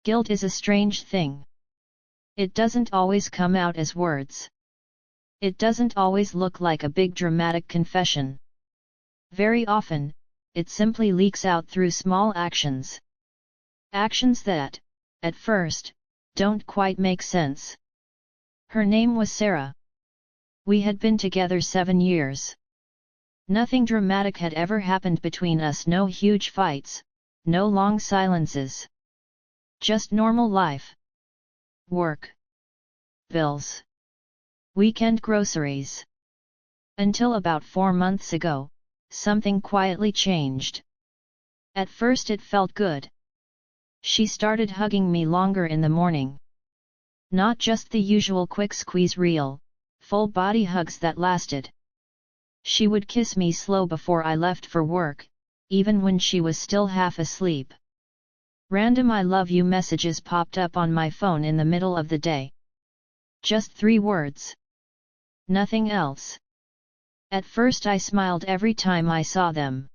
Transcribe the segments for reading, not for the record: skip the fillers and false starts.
Guilt is a strange thing. It doesn't always come out as words. It doesn't always look like a big dramatic confession. Very often, it simply leaks out through small actions. Actions that, at first, don't quite make sense. Her name was Sarah. We had been together 7 years. Nothing dramatic had ever happened between us, no huge fights, no long silences. Just normal life. Work. Bills. Weekend groceries. Until about 4 months ago, something quietly changed. At first it felt good. She started hugging me longer in the morning. Not just the usual quick squeeze real, full body hugs that lasted. She would kiss me slow before I left for work, even when she was still half asleep. Random "I love you" messages popped up on my phone in the middle of the day. Just 3 words. Nothing else. At first I smiled every time I saw them.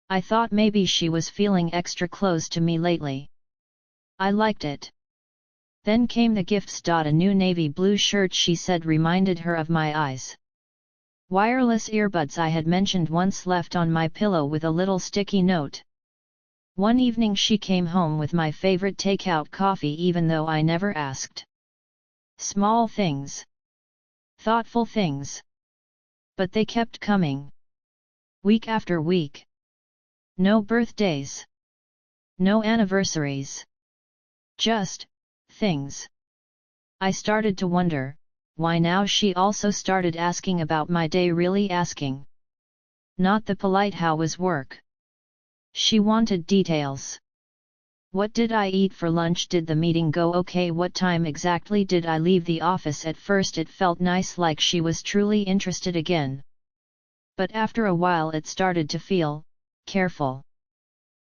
I thought maybe she was feeling extra close to me lately. I liked it. Then came the gifts. A new navy blue shirt she said reminded her of my eyes. Wireless earbuds I had mentioned once left on my pillow with a little sticky note. One evening she came home with my favorite takeout coffee even though I never asked. Small things. Thoughtful things. But they kept coming. Week after week. No birthdays. No anniversaries. Just, things. I started to wonder, why now she also started asking about my day, really asking. Not the polite "how was work?" She wanted details. What did I eat for lunch? Did the meeting go okay? What time exactly did I leave the office? At first it felt nice, like she was truly interested again. But after a while it started to feel careful.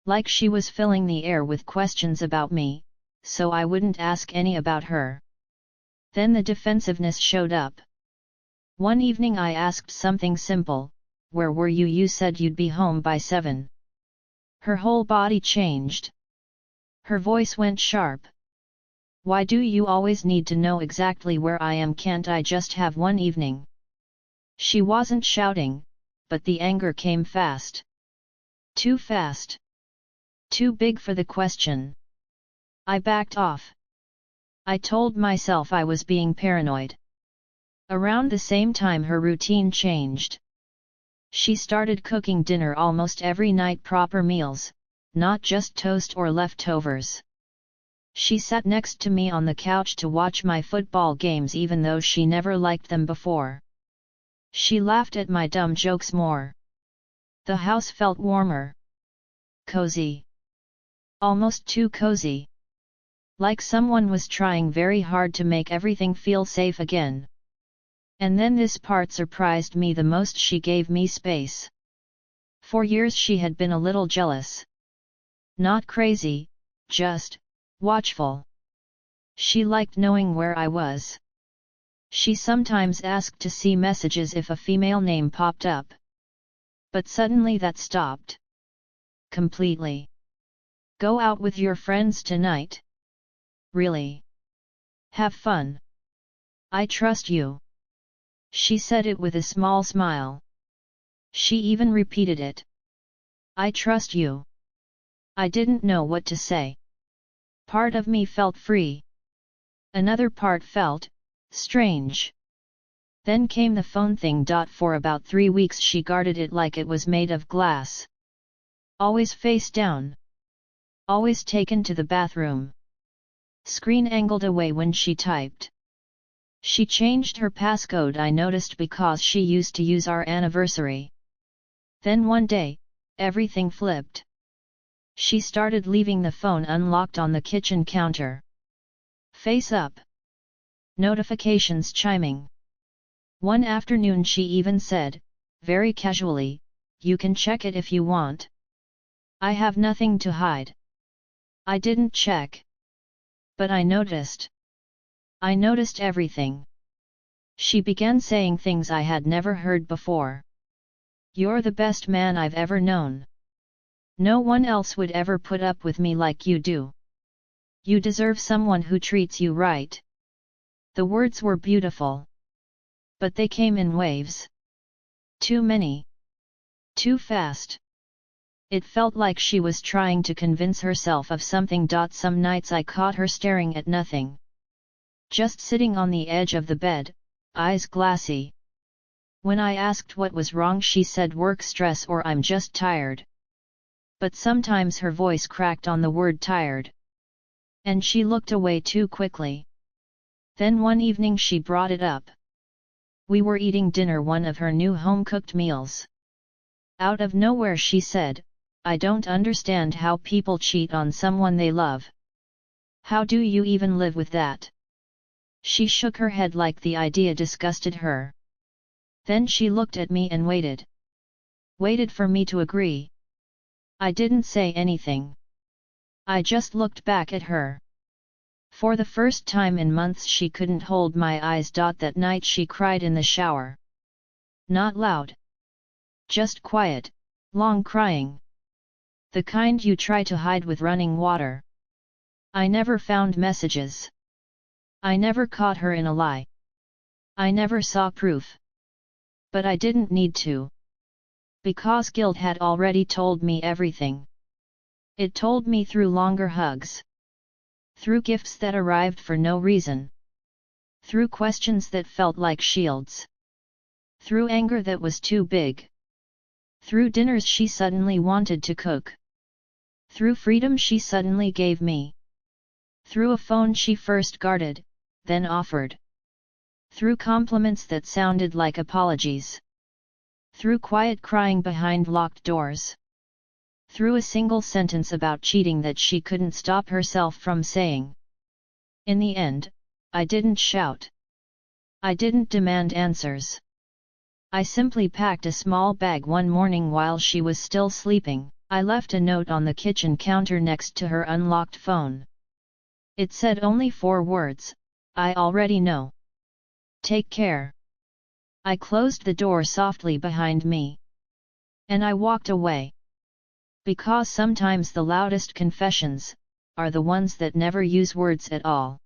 Like she was filling the air with questions about me, so I wouldn't ask any about her. Then the defensiveness showed up. One evening I asked something simple: "Where were you? You said you'd be home by 7. Her whole body changed. Her voice went sharp. "Why do you always need to know exactly where I am? Can't I just have one evening?" She wasn't shouting, but the anger came fast. Too fast. Too big for the question. I backed off. I told myself I was being paranoid. Around the same time her routine changed. She started cooking dinner almost every night, proper meals, not just toast or leftovers. She sat next to me on the couch to watch my football games even though she never liked them before. She laughed at my dumb jokes more. The house felt warmer. Cozy. Almost too cozy. Like someone was trying very hard to make everything feel safe again. And then this part surprised me the most: she gave me space. For years she had been a little jealous. Not crazy, just watchful. She liked knowing where I was. She sometimes asked to see messages if a female name popped up. But suddenly that stopped. Completely. "Go out with your friends tonight? Really? Have fun. I trust you." She said it with a small smile. She even repeated it. "I trust you." I didn't know what to say. Part of me felt free. Another part felt strange. Then came the phone thing. For about 3 weeks she guarded it like it was made of glass. Always face down. Always taken to the bathroom. Screen angled away when she typed. She changed her passcode, I noticed, because she used to use our anniversary. Then one day, everything flipped. She started leaving the phone unlocked on the kitchen counter. Face up. Notifications chiming. One afternoon she even said, very casually, "You can check it if you want. I have nothing to hide." I didn't check. But I noticed. I noticed everything. She began saying things I had never heard before. "You're the best man I've ever known. No one else would ever put up with me like you do. You deserve someone who treats you right. The words were beautiful. But they came in waves. Too many. Too fast. It felt like she was trying to convince herself of something. Some nights I caught her staring at nothing. Just sitting on the edge of the bed, eyes glassy. When I asked what was wrong, she said work stress or I'm just tired. But sometimes her voice cracked on the word tired. And she looked away too quickly. Then one evening she brought it up. We were eating dinner, one of her new home-cooked meals. Out of nowhere she said, I don't understand how people cheat on someone they love. How do you even live with that? She shook her head like the idea disgusted her. Then she looked at me and waited. Waited for me to agree. I didn't say anything. I just looked back at her. For the first time in months she couldn't hold my eyes. That night she cried in the shower. Not loud. Just quiet, long crying. The kind you try to hide with running water. I never found messages. I never caught her in a lie. I never saw proof. But I didn't need to. Because guilt had already told me everything. It told me through longer hugs. Through gifts that arrived for no reason. Through questions that felt like shields. Through anger that was too big. Through dinners she suddenly wanted to cook. Through freedom she suddenly gave me. Through a phone she first guarded, then offered. Through compliments that sounded like apologies. Through quiet crying behind locked doors. Through a single sentence about cheating that she couldn't stop herself from saying. In the end, I didn't shout. I didn't demand answers. I simply packed a small bag one morning while she was still sleeping. I left a note on the kitchen counter next to her unlocked phone. It said only 4 words, I already know. Take care. I closed the door softly behind me. And I walked away. Because sometimes the loudest confessions are the ones that never use words at all.